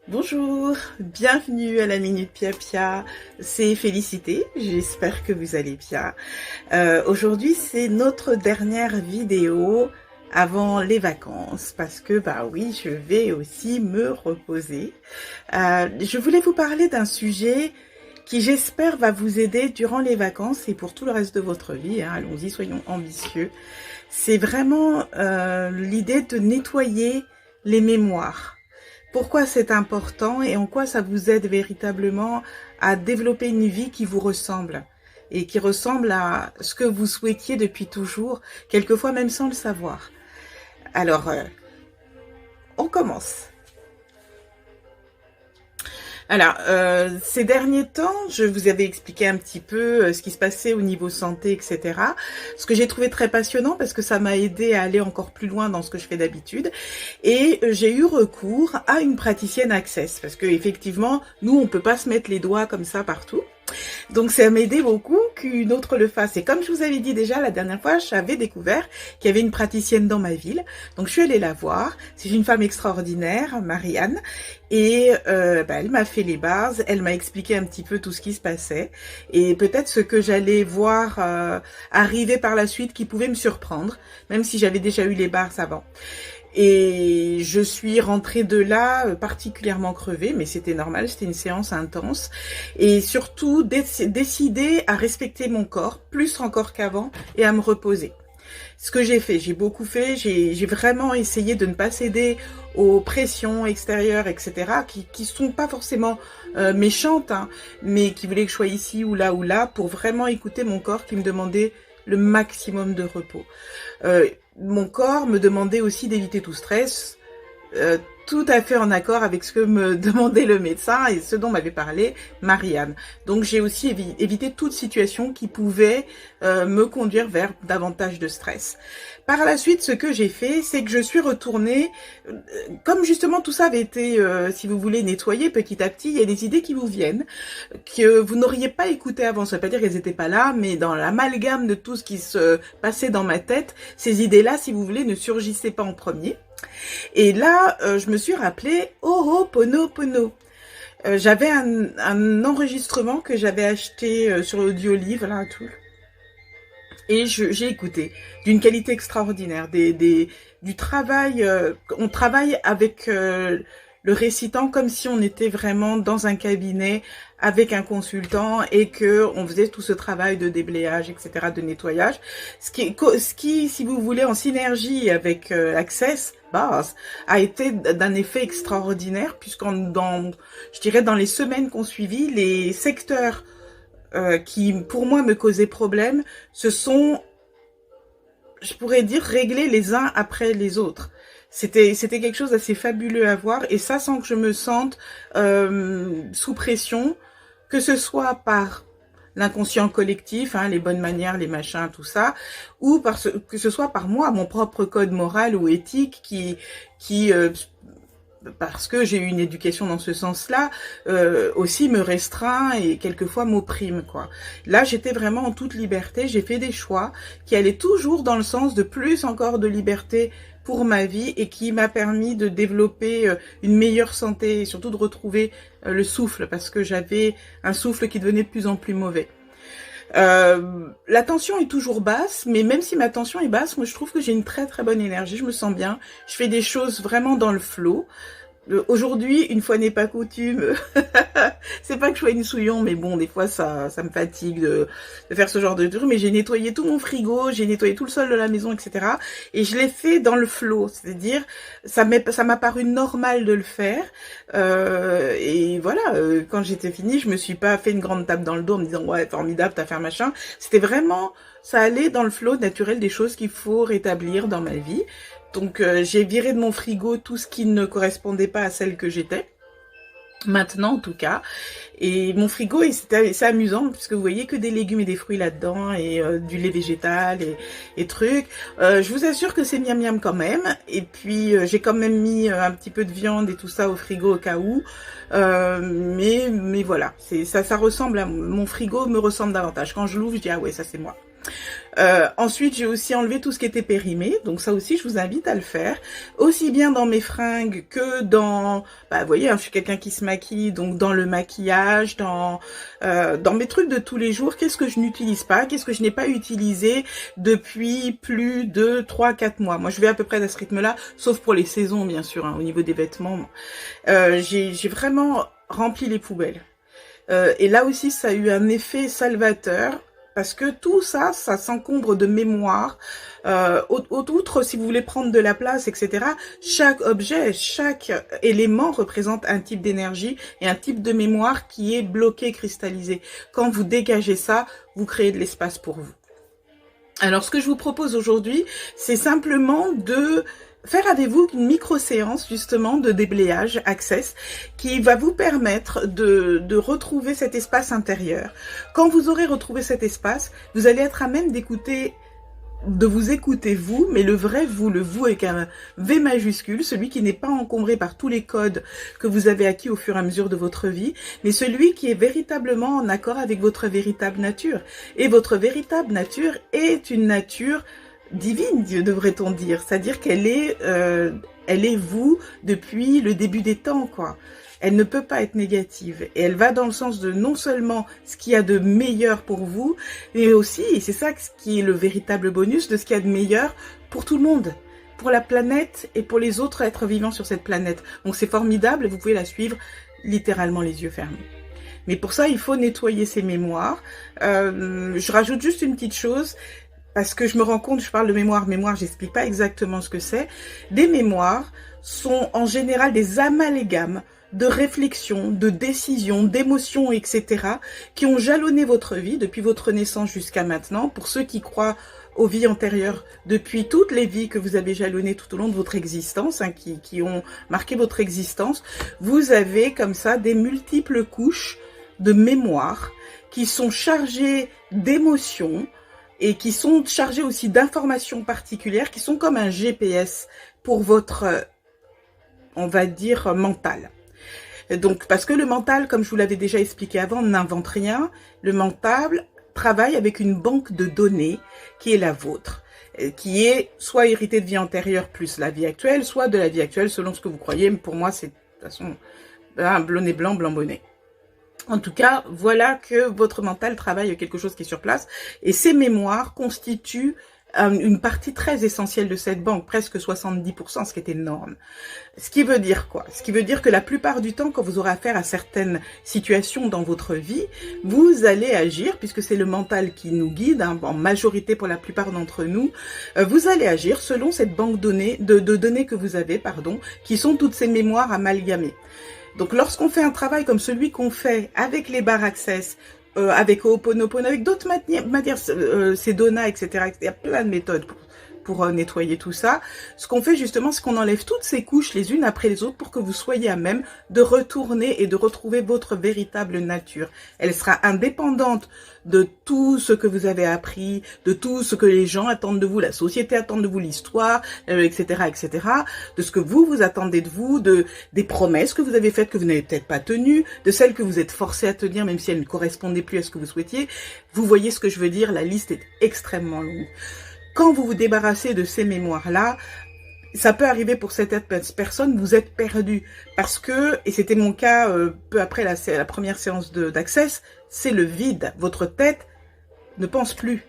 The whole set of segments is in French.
Bonjour, bienvenue à la Minute Pia Pia, c'est Félicité, j'espère que vous allez bien. Aujourd'hui c'est notre dernière vidéo avant les vacances parce que bah oui je vais aussi me reposer. Je voulais vous parler d'un sujet qui j'espère va vous aider durant les vacances et pour tout le reste de votre vie, hein. Allons-y, soyons ambitieux. C'est vraiment l'idée de nettoyer les mémoires. Pourquoi c'est important et en quoi ça vous aide véritablement à développer une vie qui vous ressemble et qui ressemble à ce que vous souhaitiez depuis toujours, quelquefois même sans le savoir. Alors, on commence. Alors, ces derniers temps, je vous avais expliqué un petit peu ce qui se passait au niveau santé, etc. Ce que j'ai trouvé très passionnant parce que ça m'a aidé à aller encore plus loin dans ce que je fais d'habitude. Et j'ai eu recours à une praticienne Access parce que effectivement, nous, on peut pas se mettre les doigts comme ça partout. Donc ça m'aidait beaucoup qu'une autre le fasse. Et comme je vous avais dit déjà la dernière fois, j'avais découvert qu'il y avait une praticienne dans ma ville. Donc je suis allée la voir. C'est une femme extraordinaire, Marianne. Et elle m'a fait les bases, elle m'a expliqué un petit peu tout ce qui se passait. Et peut-être ce que j'allais voir arriver par la suite qui pouvait me surprendre, même si j'avais déjà eu les bases avant. Et je suis rentrée de là particulièrement crevée, mais c'était normal, c'était une séance intense. Et surtout, décider à respecter mon corps, plus encore qu'avant, et à me reposer. Ce que j'ai fait, j'ai beaucoup fait, j'ai vraiment essayé de ne pas céder aux pressions extérieures, etc., qui sont pas forcément méchantes, hein, mais qui voulaient que je sois ici ou là, pour vraiment écouter mon corps qui me demandait le maximum de repos. Mon corps me demandait aussi d'éviter tout stress, tout à fait en accord avec ce que me demandait le médecin et ce dont m'avait parlé Marianne. Donc j'ai aussi évité toute situation qui pouvait me conduire vers davantage de stress. Par la suite, ce que j'ai fait, c'est que je suis retournée, comme justement tout ça avait été, si vous voulez, nettoyé petit à petit, il y a des idées qui vous viennent, que vous n'auriez pas écouté avant. Ça veut pas dire qu'elles n'étaient pas là, mais dans l'amalgame de tout ce qui se passait dans ma tête, ces idées-là, si vous voulez, ne surgissaient pas en premier. Et là, je me suis rappelé Ho'oponopono. J'avais un enregistrement que j'avais acheté sur l'audio-livre, là, tout. Et j'ai écouté d'une qualité extraordinaire, du travail. On travaille avec le récitant comme si on était vraiment dans un cabinet avec un consultant et que on faisait tout ce travail de déblayage, etc., de nettoyage. Ce qui, si vous voulez, en synergie avec Access Bars, a été d'un effet extraordinaire je dirais, dans les semaines qu'on suivit, les secteurs qui, pour moi, me causaient problème, se sont, je pourrais dire, réglés les uns après les autres. C'était quelque chose d'assez fabuleux à voir, et ça sans que je me sente sous pression, que ce soit par l'inconscient collectif, hein, les bonnes manières, les machins, tout ça, ou que ce soit par moi, mon propre code moral ou éthique qui parce que j'ai eu une éducation dans ce sens-là, aussi me restreint et quelquefois m'opprime, quoi. Là, j'étais vraiment en toute liberté, j'ai fait des choix qui allaient toujours dans le sens de plus encore de liberté pour ma vie et qui m'a permis de développer une meilleure santé et surtout de retrouver le souffle, parce que j'avais un souffle qui devenait de plus en plus mauvais. La tension est toujours basse, mais même si ma tension est basse, moi je trouve que j'ai une très très bonne énergie, je me sens bien, je fais des choses vraiment dans le flow. Aujourd'hui, une fois n'est pas coutume, c'est pas que je sois une souillon, mais bon, des fois ça me fatigue de faire ce genre de truc, mais j'ai nettoyé tout mon frigo, j'ai nettoyé tout le sol de la maison, etc. Et je l'ai fait dans le flow, c'est-à-dire ça m'a paru normal de le faire. Et voilà, quand j'étais finie, je me suis pas fait une grande tape dans le dos en me disant ouais formidable, t'as fait un machin. C'était vraiment, ça allait dans le flow naturel des choses qu'il faut rétablir dans ma vie. Donc j'ai viré de mon frigo tout ce qui ne correspondait pas à celle que j'étais. Maintenant en tout cas. Et mon frigo, c'est amusant puisque vous voyez que des légumes et des fruits là-dedans et du lait végétal et trucs. Je vous assure que c'est miam miam quand même. Et puis j'ai quand même mis un petit peu de viande et tout ça au frigo au cas où. Mais voilà, ça ressemble à mon frigo me ressemble davantage. Quand je l'ouvre, je dis ah ouais ça c'est moi. Ensuite, j'ai aussi enlevé tout ce qui était périmé, donc ça aussi, je vous invite à le faire, aussi bien dans mes fringues que dans, bah, vous voyez, hein, je suis quelqu'un qui se maquille, donc dans le maquillage, dans mes trucs de tous les jours, qu'est-ce que je n'utilise pas, qu'est-ce que je n'ai pas utilisé depuis plus de 3-4 mois. Moi, je vais à peu près à ce rythme-là, sauf pour les saisons, bien sûr, hein, au niveau des vêtements. J'ai vraiment rempli les poubelles. Et là aussi, ça a eu un effet salvateur. Parce que tout ça, ça s'encombre de mémoire. Outre, si vous voulez prendre de la place, etc., chaque objet, chaque élément représente un type d'énergie et un type de mémoire qui est bloqué, cristallisé. Quand vous dégagez ça, vous créez de l'espace pour vous. Alors, ce que je vous propose aujourd'hui, c'est simplement de faire avec vous une micro-séance justement de déblayage Access qui va vous permettre de retrouver cet espace intérieur. Quand vous aurez retrouvé cet espace, vous allez être à même de vous écouter vous, mais le vrai vous, le vous avec un V majuscule, celui qui n'est pas encombré par tous les codes que vous avez acquis au fur et à mesure de votre vie, mais celui qui est véritablement en accord avec votre véritable nature. Et votre véritable nature est une nature divine, devrait-on dire, c'est-à-dire qu'elle est vous depuis le début des temps, quoi. Elle ne peut pas être négative et elle va dans le sens de non seulement ce qu'il y a de meilleur pour vous, mais aussi, et c'est ça qui est le véritable bonus, de ce qu'il y a de meilleur pour tout le monde, pour la planète et pour les autres êtres vivants sur cette planète. Donc c'est formidable et vous pouvez la suivre littéralement les yeux fermés. Mais pour ça, il faut nettoyer ses mémoires. Je rajoute juste une petite chose. Parce que je me rends compte, je parle de mémoire, j'explique pas exactement ce que c'est. Des mémoires sont en général des amalgames de réflexions, de décisions, d'émotions, etc. qui ont jalonné votre vie depuis votre naissance jusqu'à maintenant. Pour ceux qui croient aux vies antérieures, depuis toutes les vies que vous avez jalonnées tout au long de votre existence, hein, qui ont marqué votre existence, vous avez comme ça des multiples couches de mémoire qui sont chargées d'émotions, et qui sont chargés aussi d'informations particulières qui sont comme un GPS pour votre, on va dire, mental. Donc, parce que le mental, comme je vous l'avais déjà expliqué avant, n'invente rien. Le mental travaille avec une banque de données qui est la vôtre, qui est soit héritée de vie antérieure plus la vie actuelle, soit de la vie actuelle selon ce que vous croyez. Mais pour moi, c'est de toute façon un bonnet blanc, blanc bonnet. En tout cas, voilà que votre mental travaille quelque chose qui est sur place. Et ces mémoires constituent une partie très essentielle de cette banque, presque 70%, ce qui est énorme. Ce qui veut dire quoi? Ce qui veut dire que la plupart du temps, quand vous aurez affaire à certaines situations dans votre vie, vous allez agir, puisque c'est le mental qui nous guide, hein, en majorité pour la plupart d'entre nous, vous allez agir selon cette banque de données que vous avez, qui sont toutes ces mémoires amalgamées. Donc, lorsqu'on fait un travail comme celui qu'on fait avec les barres Access, avec Ho'oponopono, avec d'autres matières, Sedona, etc., il y a plein de méthodes pour nettoyer tout ça. Ce qu'on fait justement, c'est qu'on enlève toutes ces couches les unes après les autres pour que vous soyez à même de retourner et de retrouver votre véritable nature. Elle sera indépendante de tout ce que vous avez appris, de tout ce que les gens attendent de vous, la société attend de vous, l'histoire, etc., etc., de ce que vous attendez de vous, des promesses que vous avez faites que vous n'avez peut-être pas tenues, de celles que vous êtes forcé à tenir même si elles ne correspondaient plus à ce que vous souhaitiez. Vous voyez ce que je veux dire, la liste est extrêmement longue. Quand vous vous débarrassez de ces mémoires-là, ça peut arriver pour certaines personnes, vous êtes perdu. Parce que, et c'était mon cas peu après la première séance d'Access, c'est le vide. Votre tête ne pense plus.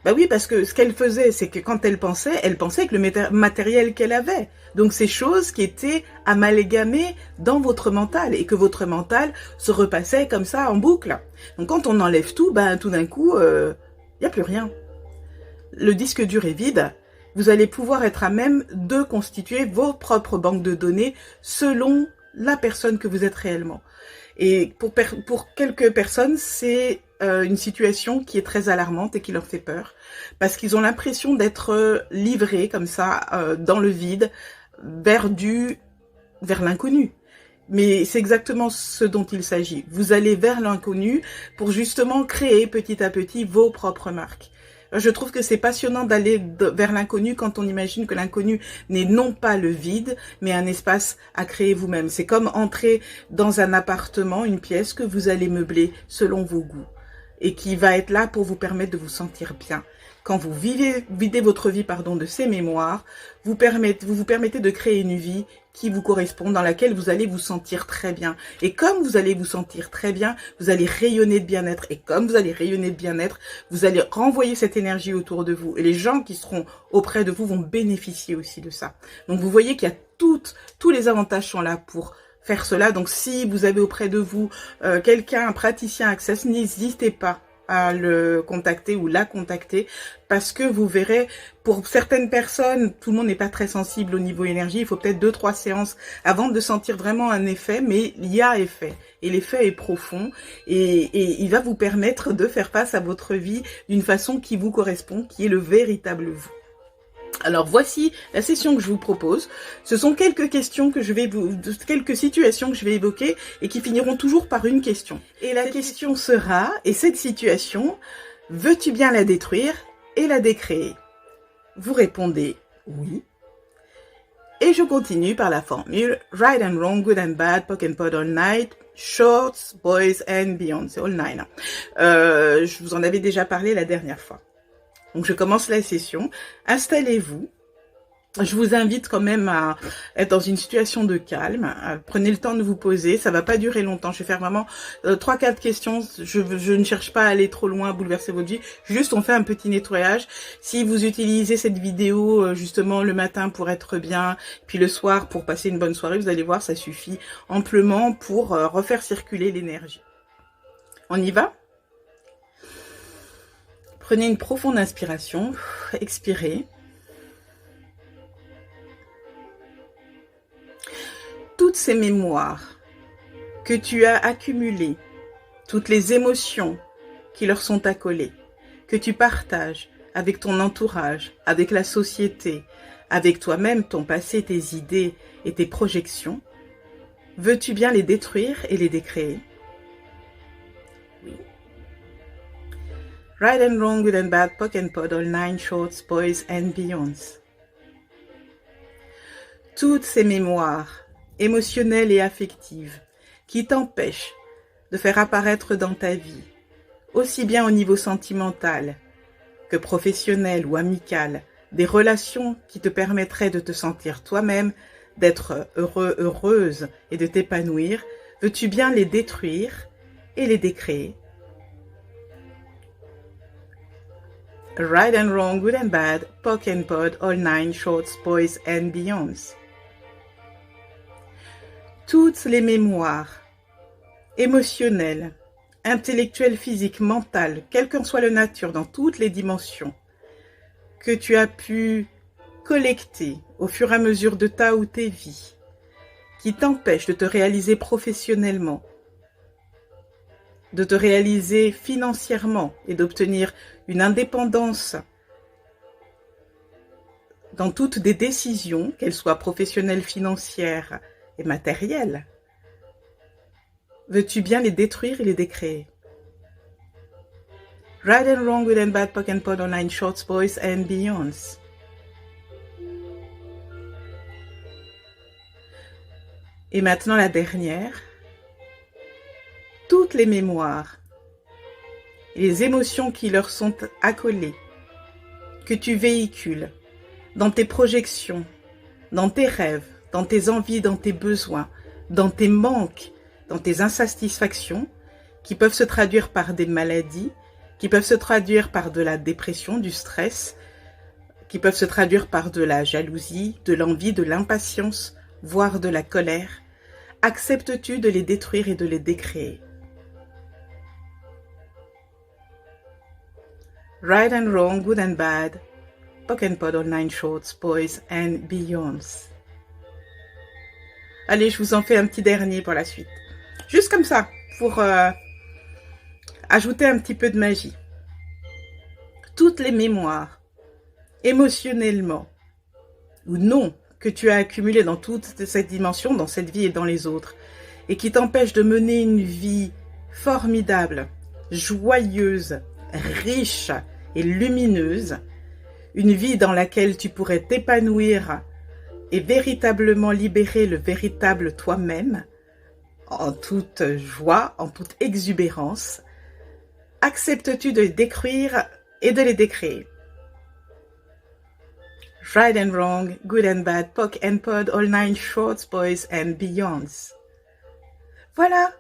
Bah oui, parce que ce qu'elle faisait, c'est que quand elle pensait avec le matériel qu'elle avait. Donc ces choses qui étaient amalgamées dans votre mental et que votre mental se repassait comme ça en boucle. Donc quand on enlève tout, ben tout d'un coup, il n'y a plus rien. Le disque dur est vide, vous allez pouvoir être à même de constituer vos propres banques de données selon la personne que vous êtes réellement. Et pour quelques personnes, c'est une situation qui est très alarmante et qui leur fait peur, parce qu'ils ont l'impression d'être livrés comme ça, dans le vide, vers l'inconnu. Mais c'est exactement ce dont il s'agit. Vous allez vers l'inconnu pour justement créer petit à petit vos propres marques. Je trouve que c'est passionnant d'aller vers l'inconnu quand on imagine que l'inconnu n'est non pas le vide, mais un espace à créer vous-même. C'est comme entrer dans un appartement, une pièce que vous allez meubler selon vos goûts. et qui va être là pour vous permettre de vous sentir bien. Quand vous videz votre vie de ces mémoires, vous vous permettez de créer une vie qui vous correspond, dans laquelle vous allez vous sentir très bien. Et comme vous allez vous sentir très bien, vous allez rayonner de bien-être. Et comme vous allez rayonner de bien-être, vous allez renvoyer cette énergie autour de vous. Et les gens qui seront auprès de vous vont bénéficier aussi de ça. Donc vous voyez qu'il y a tous les avantages sont là pour faire cela. Donc si vous avez auprès de vous quelqu'un, un praticien Access, n'hésitez pas à le contacter ou la contacter, parce que vous verrez, pour certaines personnes, tout le monde n'est pas très sensible au niveau énergie, il faut peut-être 2-3 séances avant de sentir vraiment un effet, mais il y a effet, et l'effet est profond, et il va vous permettre de faire face à votre vie d'une façon qui vous correspond, qui est le véritable vous. Alors voici la session que je vous propose. Ce sont quelques questions que je vais quelques situations que je vais évoquer et qui finiront toujours par une question. Et la question sera, et cette situation, veux-tu bien la détruire et la décréer? Vous répondez oui. Et je continue par la formule right and wrong, good and bad, POC and POD all night, shorts, boys and beyond, c'est all nine. Je vous en avais déjà parlé la dernière fois. Donc, je commence la session. Installez-vous. Je vous invite quand même à être dans une situation de calme. Prenez le temps de vous poser. Ça va pas durer longtemps. Je vais faire vraiment 3-4 questions. Je ne cherche pas à aller trop loin, à bouleverser votre vie. Juste, on fait un petit nettoyage. Si vous utilisez cette vidéo justement le matin pour être bien, puis le soir pour passer une bonne soirée, vous allez voir, ça suffit amplement pour refaire circuler l'énergie. On y va ? Prenez une profonde inspiration, expirez. Toutes ces mémoires que tu as accumulées, toutes les émotions qui leur sont accolées, que tu partages avec ton entourage, avec la société, avec toi-même, ton passé, tes idées et tes projections, veux-tu bien les détruire et les décréer? Oui. Right and wrong, good and bad, POC and POD, all nine, shorts, boys and beyonds. Toutes ces mémoires émotionnelles et affectives qui t'empêchent de faire apparaître dans ta vie, aussi bien au niveau sentimental que professionnel ou amical, des relations qui te permettraient de te sentir toi-même, d'être heureux, heureuse et de t'épanouir, veux-tu bien les détruire et les décréer? Right and wrong, good and bad, POC and POD, all nine, shorts, boys and beyonds. Toutes les mémoires émotionnelles, intellectuelles, physiques, mentales, quelle qu'en soit la nature, dans toutes les dimensions, que tu as pu collecter au fur et à mesure de ta ou tes vies, qui t'empêchent de te réaliser professionnellement, de te réaliser financièrement et d'obtenir une indépendance dans toutes des décisions, qu'elles soient professionnelles, financières et matérielles. Veux-tu bien les détruire et les décréer? Right and wrong, good and bad, POC and POD, online, shorts, boys and beyonds. Et maintenant la dernière. Toutes les mémoires et les émotions qui leur sont accolées, que tu véhicules dans tes projections, dans tes rêves, dans tes envies, dans tes besoins, dans tes manques, dans tes insatisfactions, qui peuvent se traduire par des maladies, qui peuvent se traduire par de la dépression, du stress, qui peuvent se traduire par de la jalousie, de l'envie, de l'impatience, voire de la colère. Acceptes-tu de les détruire et de les décréer? Right and wrong, good and bad, POC and POD, all nine, shorts, boys and beyonds. Allez, je vous en fais un petit dernier pour la suite. Juste comme ça, pour ajouter un petit peu de magie. Toutes les mémoires, émotionnellement ou non, que tu as accumulées dans toute cette dimension, dans cette vie et dans les autres, et qui t'empêchent de mener une vie formidable, joyeuse, riche et lumineuse, une vie dans laquelle tu pourrais t'épanouir et véritablement libérer le véritable toi-même, en toute joie, en toute exubérance. Acceptes-tu de les décrire et de les décréer? Right and wrong, good and bad, POC and pod, all nine shorts, boys and beyonds. Voilà.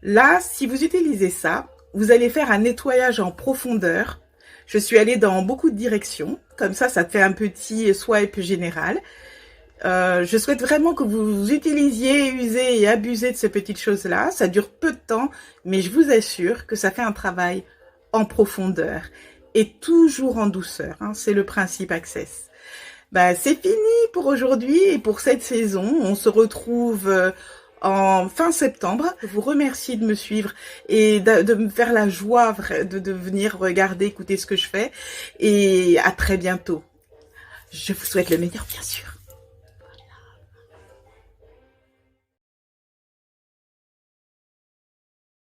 Là, si vous utilisez ça, vous allez faire un nettoyage en profondeur. Je suis allée dans beaucoup de directions. Comme ça te fait un petit swipe général. Je souhaite vraiment que vous utilisiez, usez et abusez de ces petites choses-là. Ça dure peu de temps, mais je vous assure que ça fait un travail en profondeur et toujours en douceur. Hein. C'est le principe Access. C'est fini pour aujourd'hui et pour cette saison. On se retrouve en fin septembre. Je vous remercie de me suivre et de me faire la joie de venir regarder, écouter ce que je fais. Et à très bientôt. Je vous souhaite le meilleur, bien sûr.